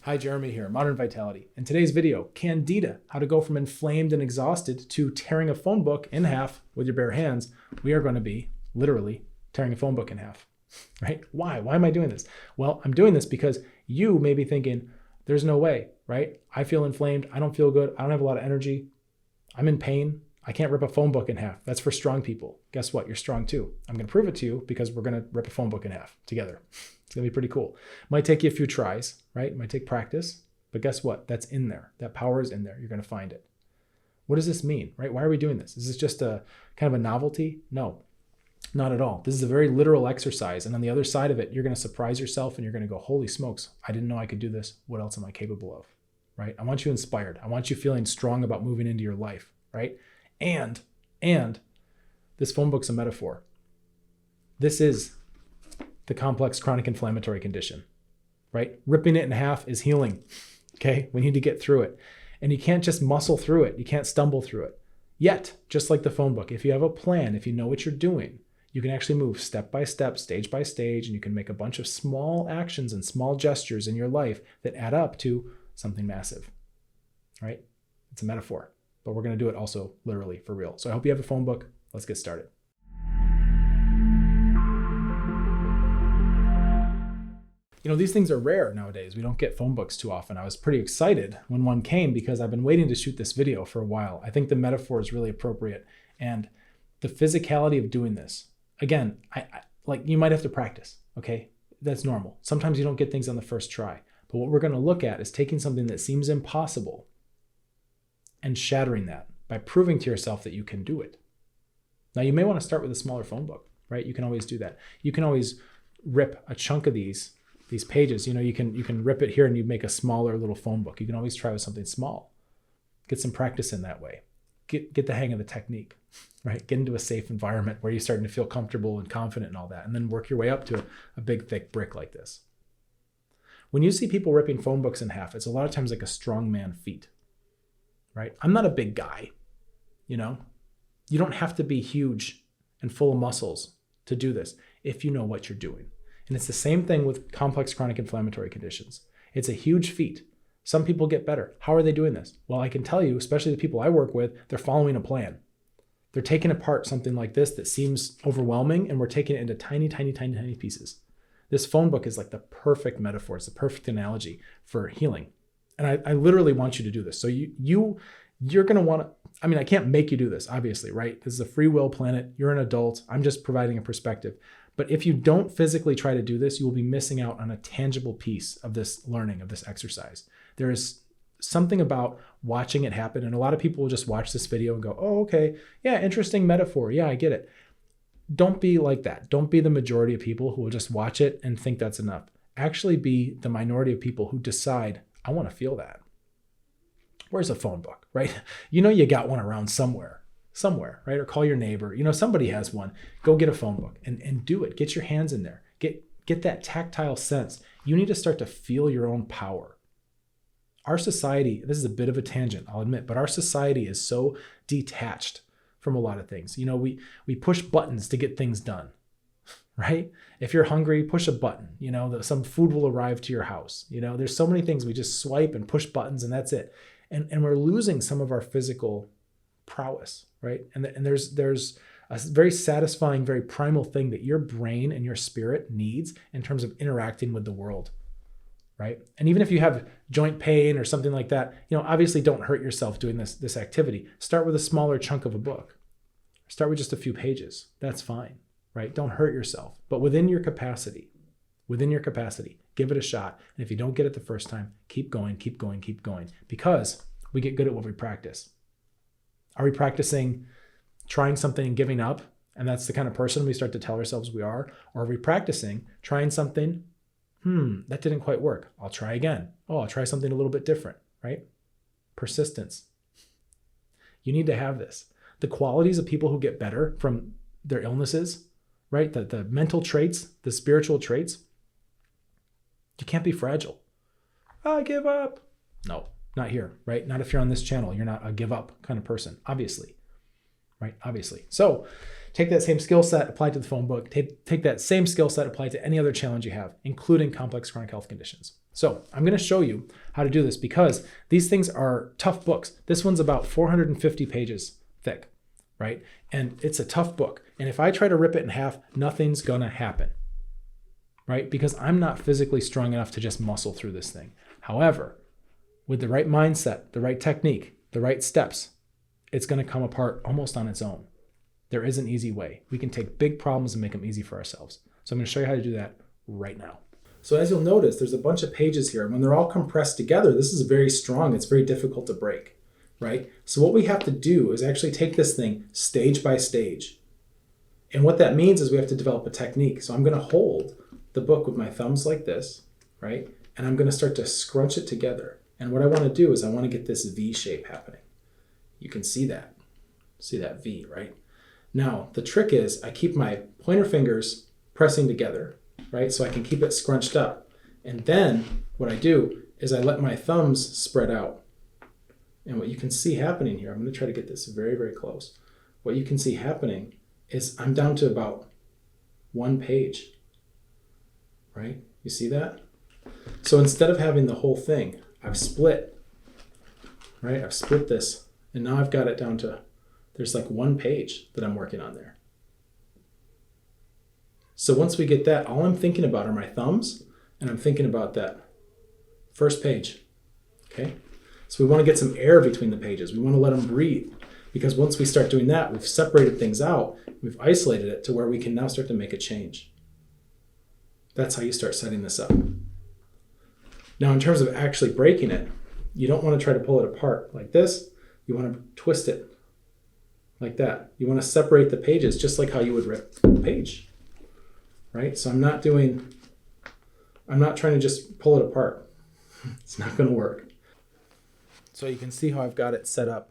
Hi, Jeremy here, Modern Vitality. In today's video, Candida, how to go from inflamed and exhausted to tearing a phone book in half with your bare hands. We are going to be literally tearing a phone book in half, right? Why? Why am I doing this? Well, I'm doing this because you may be thinking, there's no way, right? I feel inflamed. I don't feel good. I don't have a lot of energy. I'm in pain. I can't rip a phone book in half. That's for strong people. Guess what? You're strong too. I'm going to prove it to you because we're going to rip a phone book in half together. It's going to be pretty cool. Might take you a few tries, right? It might take practice, but guess what? That's in there. That power is in there. You're going to find it. What does this mean, right? Why are we doing this? Is this just a kind of a novelty? No, not at all. This is a very literal exercise. And on the other side of it, you're going to surprise yourself and you're going to go, holy smokes, I didn't know I could do this. What else am I capable of, right? I want you inspired. I want you feeling strong about moving into your life, right? And this phone book's a metaphor. This is the complex chronic inflammatory condition, right? Ripping it in half is healing, okay? We need to get through it. And you can't just muscle through it. You can't stumble through it. Yet, just like the phone book, if you have a plan, if you know what you're doing, you can actually move step by step, stage by stage, and you can make a bunch of small actions and small gestures in your life that add up to something massive, right? It's a metaphor, but we're going to do it also literally for real. So I hope you have a phone book. Let's get started. You know, these things are rare nowadays. We don't get phone books too often. I was pretty excited when one came because I've been waiting to shoot this video for a while. I think the metaphor is really appropriate. And the physicality of doing this, again, I like you might have to practice, okay? That's normal. Sometimes you don't get things on the first try. But what we're going to look at is taking something that seems impossible and shattering that by proving to yourself that you can do it. Now, you may want to start with a smaller phone book, right? You can always do that. You can always rip a chunk of these pages. You know, you can rip it here and you make a smaller little phone book. You can always try with something small. Get some practice in that way. Get the hang of the technique, right? Get into a safe environment where you're starting to feel comfortable and confident and all that, and then work your way up to a big, thick brick like this. When you see people ripping phone books in half, it's a lot of times like a strongman feat, right? I'm not a big guy, you know? You don't have to be huge and full of muscles to do this if you know what you're doing. And it's the same thing with complex chronic inflammatory conditions. It's a huge feat. Some people get better. How are they doing this? Well, I can tell you, especially the people I work with, they're following a plan. They're taking apart something like this that seems overwhelming, and we're taking it into tiny, tiny, tiny, tiny pieces. This phone book is like the perfect metaphor. It's the perfect analogy for healing. And I literally want you to do this. So you're going to want to, I mean, I can't make you do this, obviously, right? This is a free will planet. You're an adult. I'm just providing a perspective. But if you don't physically try to do this, you will be missing out on a tangible piece of this learning, of this exercise. There is something about watching it happen. And a lot of people will just watch this video and go, oh, okay, yeah, interesting metaphor. Yeah, I get it. Don't be like that. Don't be the majority of people who will just watch it and think that's enough. Actually be the minority of people who decide, I want to feel that. Where's a phone book, right? You know you got one around somewhere, right? Or call your neighbor. You know, somebody has one. Go get a phone book and do it. Get your hands in there. Get that tactile sense. You need to start to feel your own power. Our society, this is a bit of a tangent, I'll admit, but our society is so detached from a lot of things. You know, we push buttons to get things done, right? If you're hungry, push a button. You know, some food will arrive to your house. You know, there's so many things we just swipe and push buttons and that's it. And we're losing some of our physical prowess, right? And there's a very satisfying, very primal thing that your brain and your spirit needs in terms of interacting with the world, right? And even if you have joint pain or something like that, you know, obviously don't hurt yourself doing this activity. Start with a smaller chunk of a book. Start with just a few pages. That's fine, right? Don't hurt yourself, but within your capacity, give it a shot. And if you don't get it the first time, keep going, because we get good at what we practice. Are we practicing trying something and giving up? And that's the kind of person we start to tell ourselves we are. Or are we practicing trying something? That didn't quite work. I'll try again. Oh, I'll try something a little bit different, right? Persistence. You need to have this. The qualities of people who get better from their illnesses, right? The mental traits, the spiritual traits, you can't be fragile. I give up. No, not here, right? Not if you're on this channel. You're not a give up kind of person, obviously, right? Obviously. So Take that same skill set, apply it to the phone book. Take that same skill set, apply it to any other challenge you have, including complex chronic health conditions. So I'm going to show you how to do this because these things are tough books. This one's about 450 pages thick, right? And it's a tough book. And if I try to rip it in half, nothing's going to happen, right? Because I'm not physically strong enough to just muscle through this thing. However, with the right mindset, the right technique, the right steps, it's going to come apart almost on its own. There is an easy way. We can take big problems and make them easy for ourselves. So I'm going to show you how to do that right now. So as you'll notice, there's a bunch of pages here. And when they're all compressed together, this is very strong. It's very difficult to break, right? So what we have to do is actually take this thing stage by stage. And what that means is we have to develop a technique. So I'm going to hold the book with my thumbs like this, right? And I'm going to start to scrunch it together. And what I want to do is I want to get this V shape happening. You can see that. See that V, right? Now, the trick is I keep my pointer fingers pressing together, right? So I can keep it scrunched up. And then what I do is I let my thumbs spread out. And what you can see happening here, I'm going to try to get this very, very close. What you can see happening is I'm down to about 1 page, right? You see that? So instead of having the whole thing, I've split, right? I've split this, and now I've got it down to, there's like 1 page that I'm working on there. So once we get that, all I'm thinking about are my thumbs, and I'm thinking about that first page, okay? So we want to get some air between the pages. We want to let them breathe, because once we start doing that, we've separated things out, we've isolated it to where we can now start to make a change. That's how you start setting this up. Now, in terms of actually breaking it, you don't want to try to pull it apart like this. You want to twist it like that. You want to separate the pages just like how you would rip a page, right? So I'm not trying to just pull it apart. It's not going to work. So you can see how I've got it set up.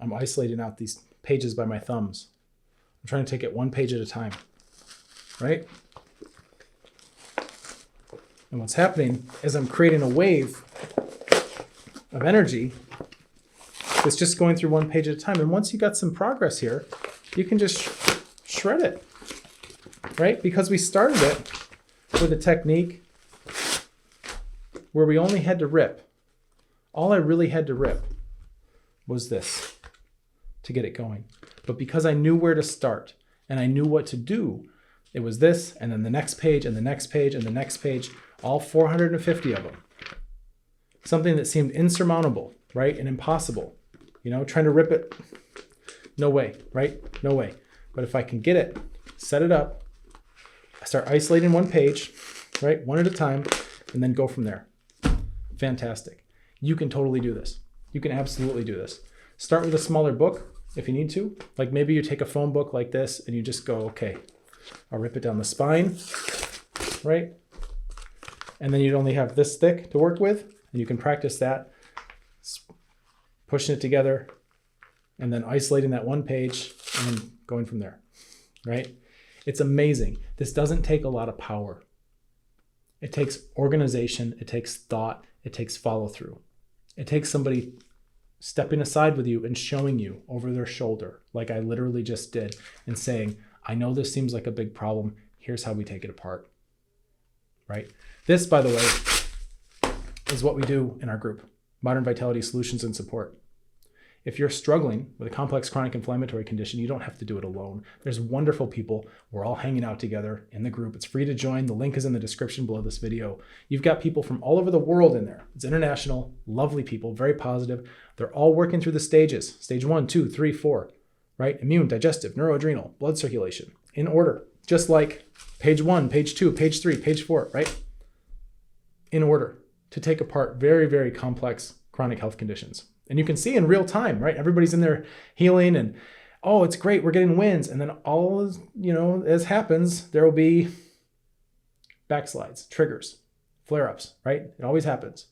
I'm isolating out these pages by my thumbs. I'm trying to take it 1 page at a time, right? And what's happening is I'm creating a wave of energy that's just going through 1 page at a time. And once you got some progress here, you can just shred it, right? Because we started it with a technique where we only had to rip. All I really had to rip was this to get it going. But because I knew where to start and I knew what to do, it was this, and then the next page, and the next page, and the next page, all 450 of them. Something that seemed insurmountable, right? And impossible. You know, trying to rip it, no way, right? No way. But if I can get it, set it up, I start isolating 1 page, right? 1 at a time, and then go from there. Fantastic. You can totally do this. You can absolutely do this. Start with a smaller book if you need to. Like maybe you take a phone book like this and you just go, okay, I'll rip it down the spine, right? And then you'd only have this thick to work with, and you can practice that, pushing it together, and then isolating that 1 page, and then going from there, right? It's amazing. This doesn't take a lot of power. It takes organization, it takes thought, it takes follow through. It takes somebody stepping aside with you and showing you over their shoulder, like I literally just did, and saying, I know this seems like a big problem. Here's how we take it apart, right? This, by the way, is what we do in our group, Modern Vitality Solutions and Support. If you're struggling with a complex chronic inflammatory condition, you don't have to do it alone. There's wonderful people. We're all hanging out together in the group. It's free to join. The link is in the description below this video. You've got people from all over the world in there. It's international, lovely people, very positive. They're all working through the stages. Stage 1, 2, 3, 4, right? Immune, digestive, neuroadrenal, blood circulation, in order. Just like page 1, page 2, page 3, page 4, right? In order to take apart very, very complex chronic health conditions. And you can see in real time, right? Everybody's in there healing and, oh, it's great, we're getting wins. And then all, as happens, there will be backslides, triggers, flare-ups, right? It always happens.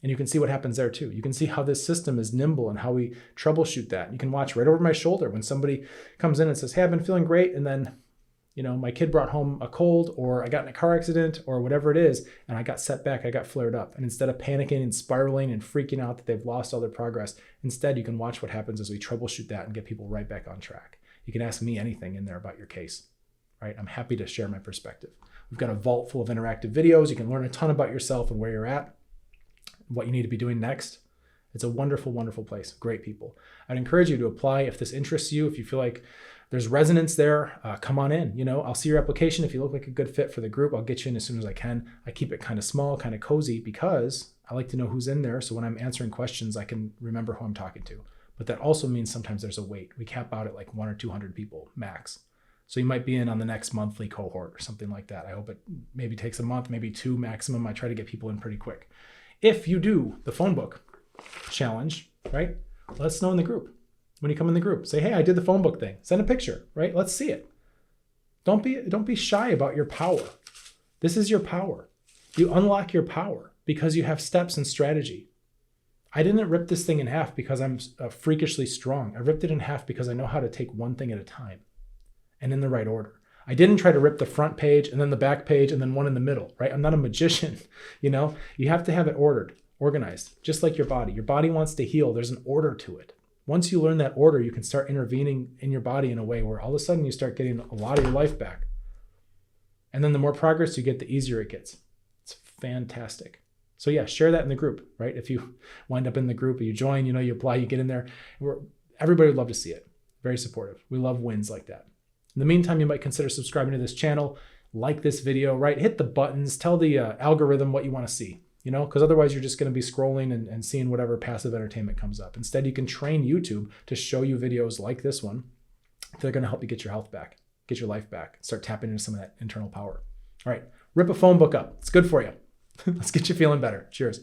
And you can see what happens there too. You can see how this system is nimble and how we troubleshoot that. You can watch right over my shoulder when somebody comes in and says, hey, I've been feeling great. And then my kid brought home a cold, or I got in a car accident, or whatever it is, and I got set back, I got flared up. And instead of panicking and spiraling and freaking out that they've lost all their progress, instead you can watch what happens as we troubleshoot that and get people right back on track. You can ask me anything in there about your case, right? I'm happy to share my perspective. We've got a vault full of interactive videos. You can learn a ton about yourself and where you're at, what you need to be doing next. It's a wonderful, wonderful place. Great people. I'd encourage you to apply if this interests you. If you feel like there's resonance there, come on in. I'll see your application. If you look like a good fit for the group, I'll get you in as soon as I can. I keep it kind of small, kind of cozy, because I like to know who's in there. So when I'm answering questions, I can remember who I'm talking to. But that also means sometimes there's a wait. We cap out at like 100 or 200 people max. So you might be in on the next monthly cohort or something like that. I hope it maybe takes a month, maybe 2 maximum. I try to get people in pretty quick. If you do the phone book challenge, right? Let us know in the group. When you come in the group, say, hey, I did the phone book thing. Send a picture, right? Let's see it. Don't be shy about your power. This is your power. You unlock your power because you have steps and strategy. I didn't rip this thing in half because I'm freakishly strong. I ripped it in half because I know how to take one thing at a time and in the right order. I didn't try to rip the front page and then the back page and then one in the middle, right? I'm not a magician, You have to have it ordered, organized, just like your body. Your body wants to heal. There's an order to it. Once you learn that order, you can start intervening in your body in a way where all of a sudden you start getting a lot of your life back. And then the more progress you get, the easier it gets. It's fantastic. So yeah, share that in the group, right? If you wind up in the group, you join, you apply, you get in there. Everybody would love to see it. Very supportive. We love wins like that. In the meantime, you might consider subscribing to this channel, like this video, right? Hit the buttons, tell the algorithm what you want to see, because otherwise you're just going to be scrolling and seeing whatever passive entertainment comes up. Instead, you can train YouTube to show you videos like this one. They're going to help you get your health back, get your life back, start tapping into some of that internal power. All right, rip a phone book up. It's good for you. Let's get you feeling better. Cheers.